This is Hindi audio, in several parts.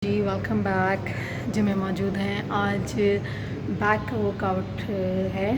जी वेलकम बैक। जिम में मौजूद हैं। आज बैक वर्कआउट है।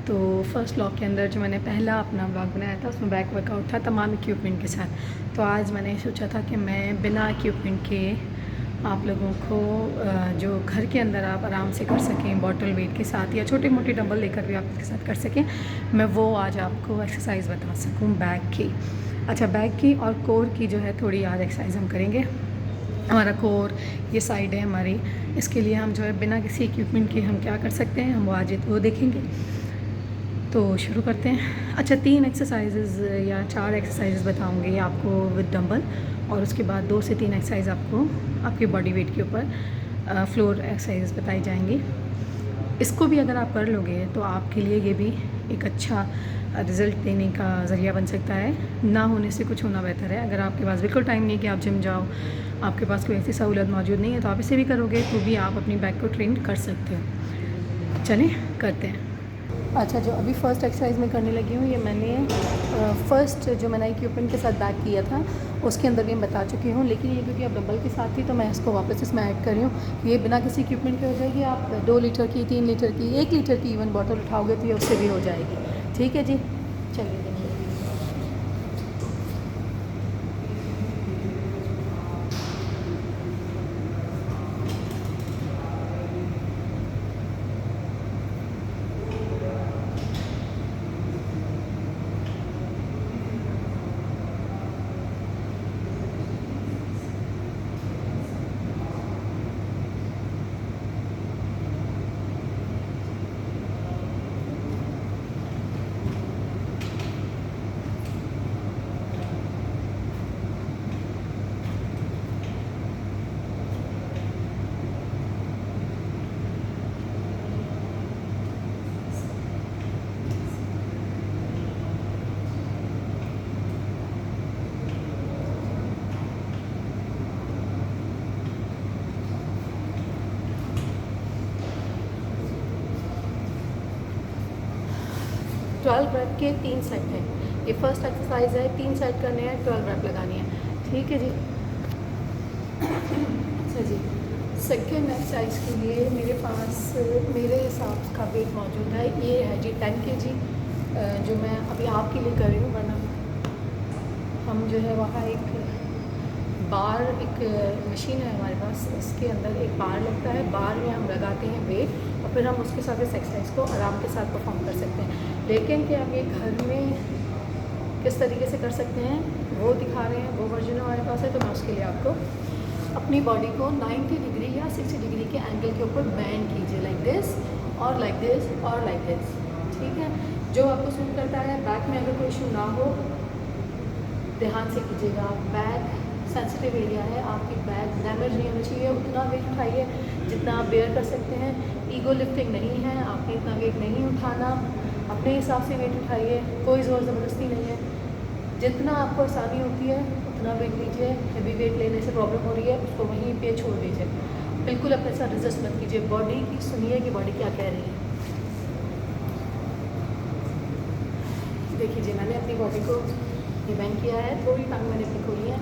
तो फर्स्ट व्लॉग के अंदर जो मैंने पहला अपना व्लॉग बनाया था उसमें बैक वर्कआउट था तमाम इक्विपमेंट के साथ। तो आज मैंने सोचा था कि मैं बिना इक्विपमेंट के आप लोगों को जो घर के अंदर आप आराम से कर सकें बॉटल वेट के साथ या छोटे मोटे डंबल लेकर भी आप इसके साथ कर सकें, मैं वो आज आपको एक्सरसाइज बता सकूं बैक की। अच्छा, बैक की और कोर की जो है थोड़ी आज एक्सरसाइज हम करेंगे। हमारा कोर ये साइड है हमारी, इसके लिए हम जो है बिना किसी इक्विपमेंट के हम क्या कर सकते हैं, हम वो आज वो देखेंगे। तो शुरू करते हैं। अच्छा, 3 एक्सरसाइजेज़ या 4 एक्सरसाइजेज़ बताऊंगी आपको विद डंबल, और उसके बाद 2 से 3 एक्सरसाइज आपको आपके बॉडी वेट के ऊपर फ्लोर एक्सरसाइज बताई जाएंगी। इसको भी अगर आप कर लोगे तो आपके लिए ये भी एक अच्छा रिज़ल्ट देने का ज़रिया बन सकता है। ना होने से कुछ होना बेहतर है। अगर आपके पास बिल्कुल टाइम नहीं कि आप जिम जाओ, आपके पास कोई ऐसी सहूलत मौजूद नहीं है, तो आप इसे भी करोगे तो भी आप अपनी बैक को ट्रेन कर सकते हो। चलिए करते हैं। अच्छा, जो अभी फ़र्स्ट एक्सरसाइज में करने लगी हूँ, ये मैंने फ़र्स्ट जो मैंने इक्विपमेंट के साथ बैक किया था उसके अंदर भी मैं बता चुकी हूँ, लेकिन ये क्योंकि अब डंबल के साथ थी तो मैं इसको वापस इसमें ऐड कर रही हूँ। ये बिना किसी इक्विपमेंट के हो जाएगी। आप 2 लीटर की, 3 लीटर की, 1 लीटर की इवन बॉटल उठाओगे तो ये उससे भी हो जाएगी। ठीक है जी, चलिए देखिए। 12 रैप के 3 सेट हैं। ये फर्स्ट एक्सरसाइज है, 3 सेट करने हैं, 12 रैप लगानी है। ठीक है जी। अच्छा जी, सेकेंड एक्सरसाइज के लिए मेरे पास मेरे हिसाब का वेट मौजूद है। ये है जी 10 kg, जो मैं अभी आपके लिए कर रही हूँ। वरना हम जो है वहाँ एक बार, एक मशीन है हमारे पास, इसके अंदर एक बार लगता है। बार में हम लगाते हैं वेट और फिर हम उसके साथ इस एक्सरसाइज को आराम के साथ परफॉर्म कर सकते हैं। लेकिन कि हम ये घर में किस तरीके से कर सकते हैं वो दिखा रहे हैं, वो वर्जन हमारे पास है। तो मैं उसके लिए आपको अपनी बॉडी को 90 डिग्री या 60 डिग्री के एंगल के ऊपर बैंड कीजिए, लाइक दिस और लाइक दिस और लाइक दिस। ठीक है, जो आपको सूट करता है। बैक में अगर कोई इशू ना हो, ध्यान से कीजिएगा। बैक सेंसिटिव एरिया है, आपकी बैक डैमेज नहीं होना चाहिए। उतना वेट उठाइए जितना आप बेयर कर सकते हैं। ईगो लिफ्टिंग नहीं है, आपने इतना वेट नहीं उठाना। अपने हिसाब से वेट उठाइए, कोई ज़ोर ज़बरदस्ती नहीं है। जितना आपको आसानी होती है उतना वेट लीजिए। हैवी वेट लेने से प्रॉब्लम हो रही है, उसको वहीं पे छोड़ दीजिए। बिल्कुल अपने साथ रिजस्ट मत कीजिए। बॉडी की सुनिए कि बॉडी क्या कह रही है। देखिए जी, मैंने अपनी बॉडी को डिवाइन किया है, थोड़ी टांग मैंने अपनी खोली है,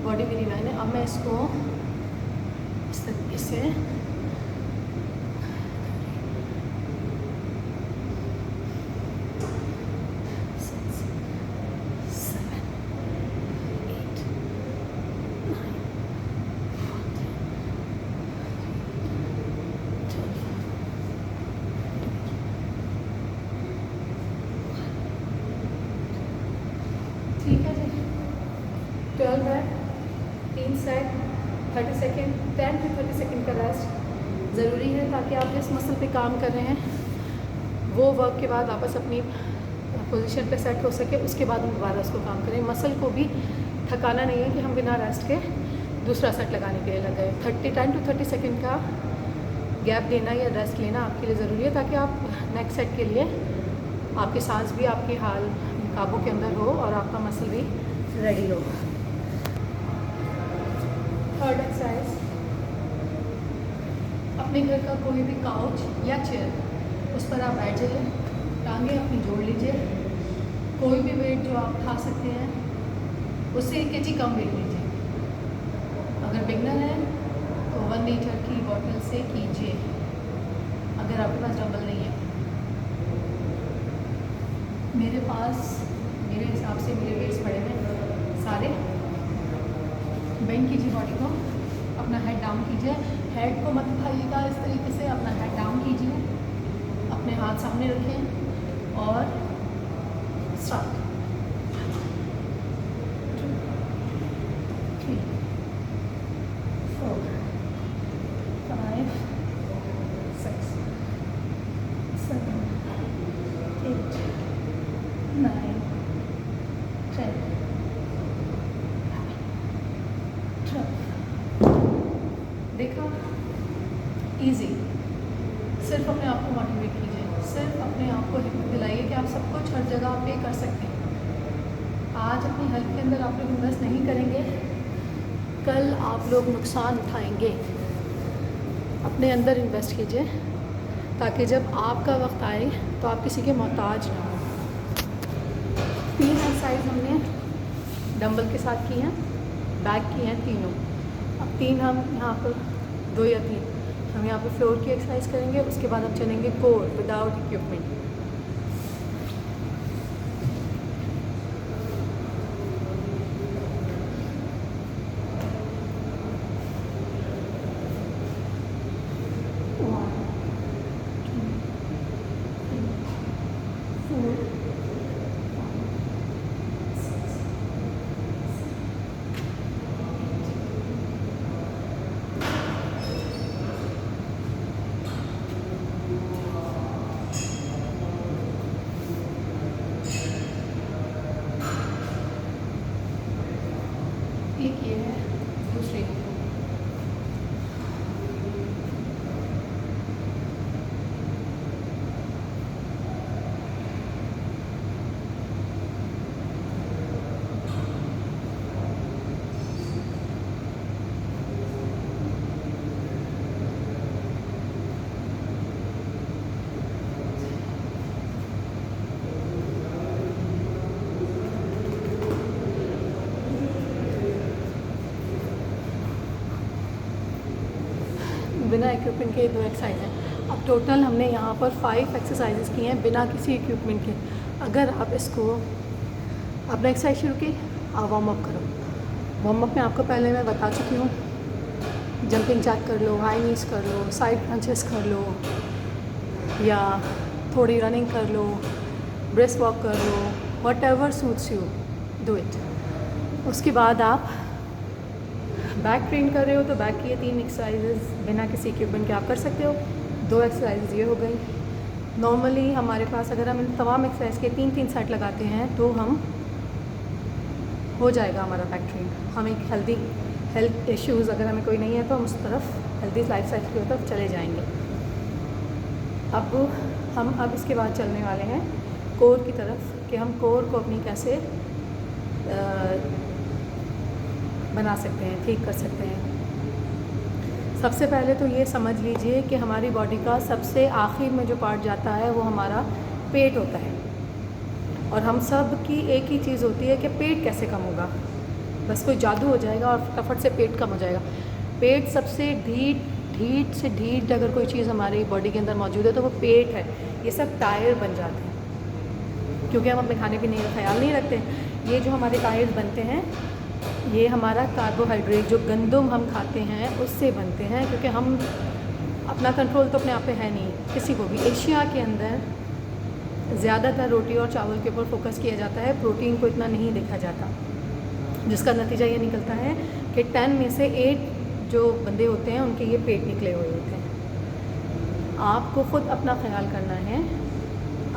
बॉडी मेरी डिवाइन है। अब मैं इसको इस तरीके से ठीक है जी। 12 है, 3 सेट, 30 सेकेंड, 10 to 30 सेकेंड का रेस्ट ज़रूरी है, ताकि आप जिस मसल पे काम कर रहे हैं वो वर्क के बाद वापस अपनी पोजीशन पे सेट हो सके। उसके बाद हम दोबारा उसको काम करें। मसल को भी थकाना नहीं है कि हम बिना रेस्ट के दूसरा सेट लगाने के लिए लग गए। 10 to 30 सेकेंड का गैप देना या रेस्ट लेना आपके लिए ज़रूरी है, ताकि आप नेक्स्ट सेट के लिए आपकी सांस भी आपकी हाल काबू के अंदर हो और आपका मसल भी रेडी हो। थर्ड एक्सरसाइज, अपने घर का कोई भी काउच या चेयर उस पर आप बैठ जाइए, टांगें अपनी जोड़ लीजिए। कोई भी वेट जो आप उठा सकते हैं उससे 1 kg कम वेट लीजिए। अब अगर बिगनर है तो 1 लीटर की बॉटल से कीजिए, अगर आपके पास डंबल नहीं है। मेरे पास मेरे हिसाब से मेरे वेट्स पड़े हैं सारे। बेंड कीजिए बॉडी को, अपना हेड डाउन कीजिए, हेड को मत उठाइएगा इस तरीके से, अपना हेड डाउन कीजिए, अपने हाथ सामने रखें और स्टार्ट। 2 3 4 5 6 7 8 9 10 12। देखा, इजी। सिर्फ अपने आप को मोटिवेट कीजिए, सिर्फ अपने आप को हिम्मत दिलाइए कि आप सब कुछ हर जगह पे कर सकते हैं। आज अपनी हेल्थ के अंदर आप लोग इन्वेस्ट नहीं करेंगे, कल आप लोग नुकसान उठाएंगे। अपने अंदर इन्वेस्ट कीजिए ताकि जब आपका वक्त आए तो आप किसी के मोहताज ना हो। 3 एक्सरसाइज हमने डंबल के साथ की हैं, बैक की हैं तीनों। अब 3 हम यहाँ पर 2 या 3 हम यहाँ पे फ्लोर की एक्सरसाइज करेंगे, उसके बाद हम चलेंगे कोर विदाउट इक्विपमेंट। एक ये है, दूसरी बिना इक्विपमेंट के 2 एक्सरसाइज हैं। अब टोटल हमने यहाँ पर 5 एक्सरसाइजेस की हैं बिना किसी इक्विपमेंट के। अगर आप इसको अपना एक्सरसाइज शुरू की, आप वार्म अप करो। वार्म अप में आपको पहले मैं बता चुकी हूँ, जंपिंग जैक कर लो, हाई नीज कर लो, साइड क्रंचेस कर लो, या थोड़ी रनिंग कर लो, ब्रेस्ट वॉक कर लो, whatever suits you do it. उसके बाद आप बैक ट्रेन कर रहे हो तो बैक की ये 3 एक्सरसाइजेस बिना किसी इक्विपमेंट के आप कर सकते हो। 2 एक्सरसाइजेस ये हो गई। नॉर्मली हमारे पास अगर हम इन तमाम एक्सरसाइज के 3-3 सेट लगाते हैं तो हम हो जाएगा हमारा बैक ट्रेन। हम एक हेल्थ इश्यूज़ अगर हमें कोई नहीं है तो हम उस तरफ हेल्दी लाइफ स्टाइल की तरफ चले जाएंगे। अब इसके बाद चलने वाले हैं कोर की तरफ, कि हम कोर को अपनी कैसे बना सकते हैं, ठीक कर सकते हैं। सबसे पहले तो ये समझ लीजिए कि हमारी बॉडी का सबसे आखिर में जो पार्ट जाता है वो हमारा पेट होता है, और हम सब की एक ही चीज़ होती है कि पेट कैसे कम होगा। बस कोई जादू हो जाएगा और फटाफट से पेट कम हो जाएगा। पेट सबसे ढीठ से ढीठ अगर कोई चीज़ हमारी बॉडी के अंदर मौजूद है तो वो पेट है। ये सब टायर बन जाते हैं क्योंकि हम अपने खाने पीने का ख्याल नहीं रखते। ये जो हमारे टायर्स बनते हैं ये हमारा कार्बोहाइड्रेट जो गंदम हम खाते हैं उससे बनते हैं, क्योंकि हम अपना कंट्रोल तो अपने आप पे है नहीं किसी को भी। एशिया के अंदर ज़्यादातर रोटी और चावल के ऊपर फोकस किया जाता है, प्रोटीन को इतना नहीं देखा जाता, जिसका नतीजा ये निकलता है कि 10 में से 8 जो बंदे होते हैं उनके ये पेट निकले हुए होते हैं। आपको ख़ुद अपना ख्याल करना है,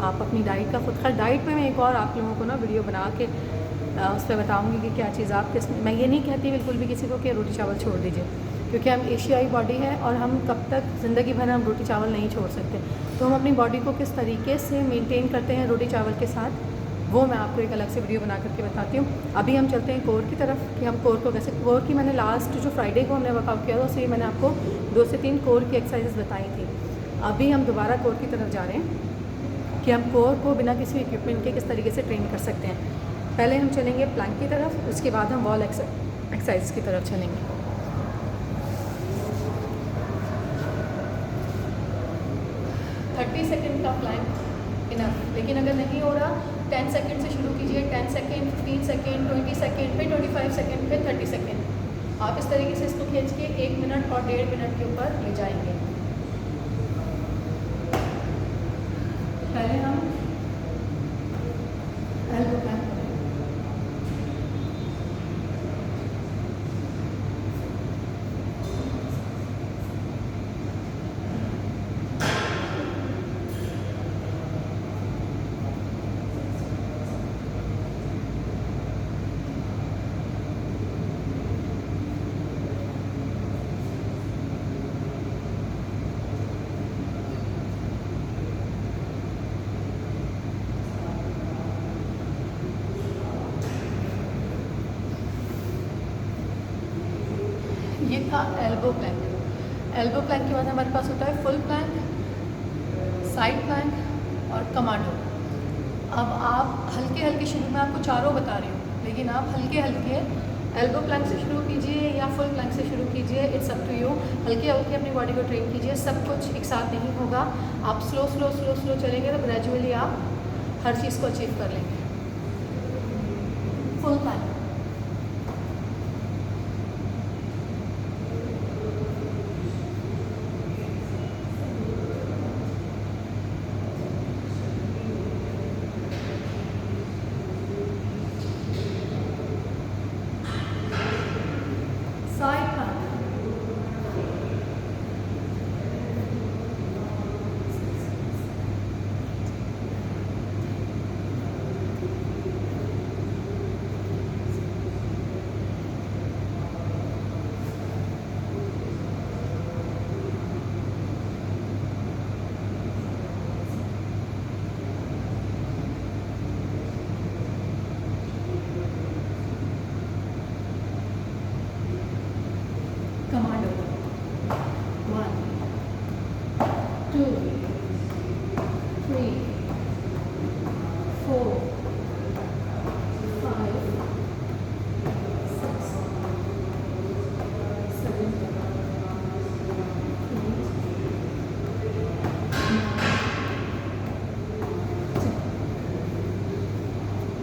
आप अपनी डाइट का खुद ख्याल। डाइट पे मैं एक और आप लोगों को ना वीडियो बना के उस पर बताऊँगी कि क्या चीज़ आप किस। मैं ये नहीं कहती बिल्कुल भी किसी को कि रोटी चावल छोड़ दीजिए, क्योंकि हम एशियाई बॉडी है और हम कब तक ज़िंदगी भर हम रोटी चावल नहीं छोड़ सकते। तो हम अपनी बॉडी को किस तरीके से मेंटेन करते हैं रोटी चावल के साथ, वो मैं आपको एक अलग से वीडियो बना करके बताती हूँ। अभी हम चलते हैं कोर की तरफ कि हम कोर को कैसे। कोर की मैंने लास्ट जो फ्राइडे को हमने वर्कआउट किया था उसमें मैंने आपको 2 से 3 कोर की एक्सरसाइजेस बताई थी। अभी हम दोबारा कोर की तरफ जा रहे हैं कि हम कोर को बिना किसी इक्विपमेंट के किस तरीके से ट्रेन कर सकते हैं। पहले हम चलेंगे प्लैंक की तरफ, उसके बाद हम वॉल एक्सरसाइज की तरफ चलेंगे। 30 सेकेंड का प्लैंक इनफ। लेकिन अगर नहीं हो रहा 10 सेकेंड से शुरू कीजिए, 10 सेकेंड, 15 सेकेंड, 20 सेकेंड, फिर 25 सेकेंड, फिर 30 सेकेंड। आप इस तरीके से इसको खींच के 1 मिनट और 1.5 मिनट के ऊपर ले जाएंगे। पहले हम एल्बो प्लैंक करें। ये था एल्बो प्लैंक। एल्बो प्लैंक के बाद हमारे पास होता है फुल प्लैंक, साइड प्लैंक और कमांडो। अब आप हल्के हल्के, शुरू में आपको चारों बता रही हूँ, लेकिन आप हल्के हल्के एल्बो प्लैंक से शुरू कीजिए या फुल प्लैंक से शुरू कीजिए, इट्स अप टू यू। हल्के हल्के अपनी बॉडी को ट्रेन कीजिए, सब कुछ एक साथ नहीं होगा। आप स्लो स्लो स्लो स्लो चलेंगे तो ग्रेजुअली आप हर चीज़ को अचीव कर लेंगे। Full plank, side plank, commando. 1 2 3 4 5 6 7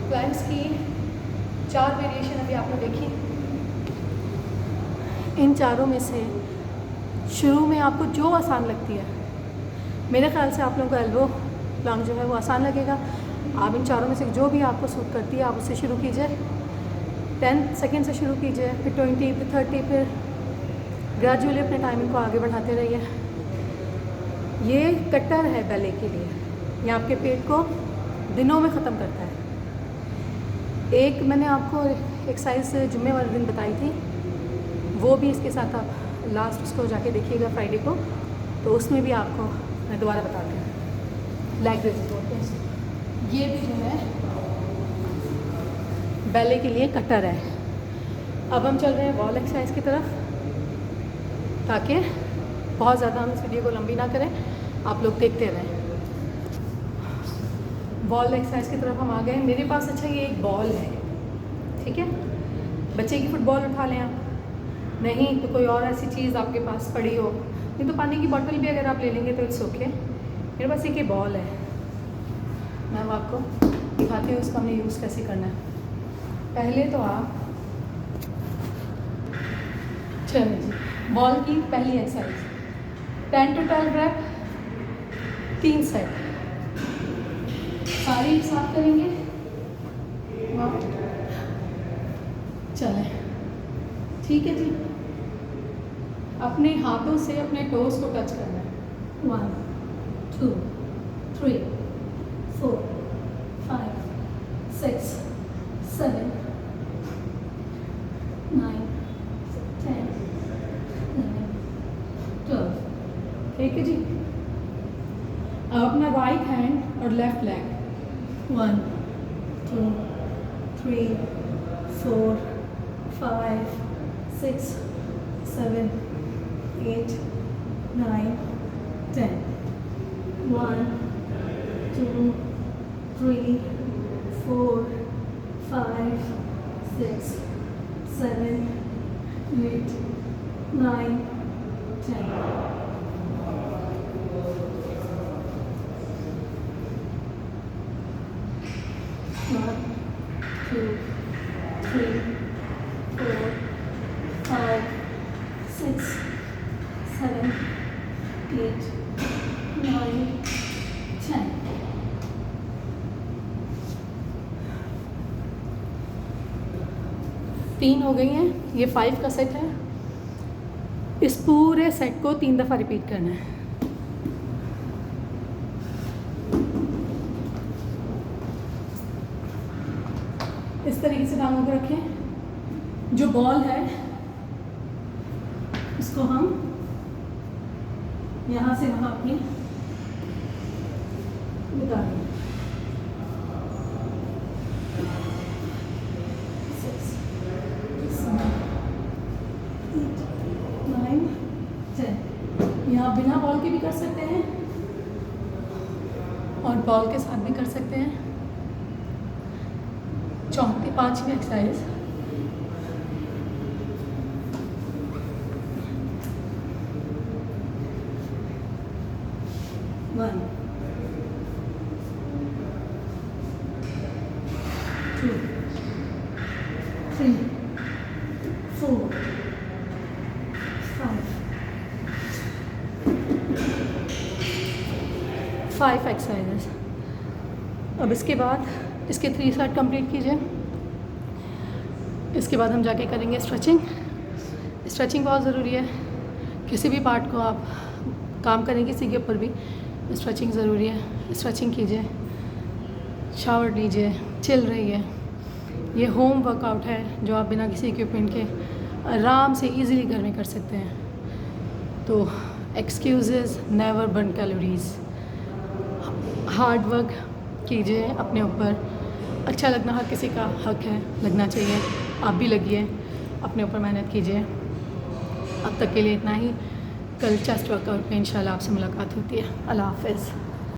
planks की 4 वेरिएशन अभी आपने देखी। इन चारों में से शुरू में आपको जो आसान लगती है, मेरे ख्याल से आप लोगों को एल्बो प्लैंक जो है वो आसान लगेगा। आप इन चारों में से जो भी आपको सूट करती है आप उससे शुरू कीजिए। 10 सेकेंड से शुरू कीजिए, फिर 20, फिर 30, फिर ग्रेजुअली अपने टाइमिंग को आगे बढ़ाते रहिए। ये कट्टर है बैले के लिए, ये आपके पेट को दिनों में ख़त्म करता है। एक मैंने आपको एक्सरसाइज जुम्मे वाले दिन बताई थी, वो भी इसके साथ आप लास्ट उसको जाके देखिएगा फ्राइडे को, तो उसमें भी आपको मैं दोबारा बताती हूँ। लेग रेज बोलते हैं, ये भी जो है बैले के लिए कट्टर है। अब हम चल रहे हैं वॉल एक्सरसाइज की तरफ, ताकि बहुत ज़्यादा हम इस वीडियो को लंबी ना करें, आप लोग देखते रहें। बॉल एक्सरसाइज की तरफ हम आ गए। मेरे पास अच्छा ये एक बॉल है, ठीक है, बच्चे की फुटबॉल उठा लें आप, नहीं तो कोई और ऐसी चीज़ आपके पास पड़ी हो, नहीं तो पानी की बोतल भी अगर आप ले लेंगे तो इट्स ओके। मेरे पास एक ये बॉल है, मैं अब आपको दिखाती हूँ इसका हमने यूज़ कैसे करना है। पहले तो आप चलिए जी, बॉल की पहली एक्सरसाइज 10 to 12 रैप, 3 सेट, सारी एक साथ करेंगे। चलें, ठीक है जी। अपने हाथों से अपने टोस को टच करना है। 1 2 3 4 5 6 7 9 10 11 12, ठीक है जी। अब अपना राइट हैंड और लेफ्ट लेग 1 2 3 4 5 6 7 8 9 10, 1 2 3 4 5 6 7 8 9 10। 1 2 3 4 5 6 7 8 9 10। तीन हो गई हैं। ये 5 का सेट है। इस पूरे सेट को 3 दफ़ा रिपीट करना है। इस तरीके से टांगों को रखें। जो बॉल है उसको हम यहाँ से वहाँ अपनी निकालें। 6 7 8 9 10। यहाँ बिना बॉल के भी कर सकते हैं और बॉल के साथ भी कर सकते हैं। चौथी 5वीं एक्सरसाइज। One 2 3 4 5 exercises. अब इसके बाद इसके 3 सेट कंप्लीट कीजिए। इसके बाद हम जाके करेंगे स्ट्रेचिंग। स्ट्रेचिंग बहुत ज़रूरी है। किसी भी पार्ट को आप काम करें किसी के ऊपर भी स्ट्रेचिंग ज़रूरी है। स्ट्रेचिंग कीजिए, शावर लीजिए, चिल रहिए। ये होम वर्कआउट है जो आप बिना किसी इक्विपमेंट के आराम से इजीली घर में कर सकते हैं। तो excuses never burn calories. Hard work कीजिए अपने ऊपर। अच्छा लगना हर किसी का हक है, लगना चाहिए। आप भी लगिए, अपने ऊपर मेहनत कीजिए। अब तक के लिए इतना ही। कल चेस्ट वर्कआउट में इंशाल्लाह आपसे मुलाकात होती है। अल्लाह हाफ़िज़।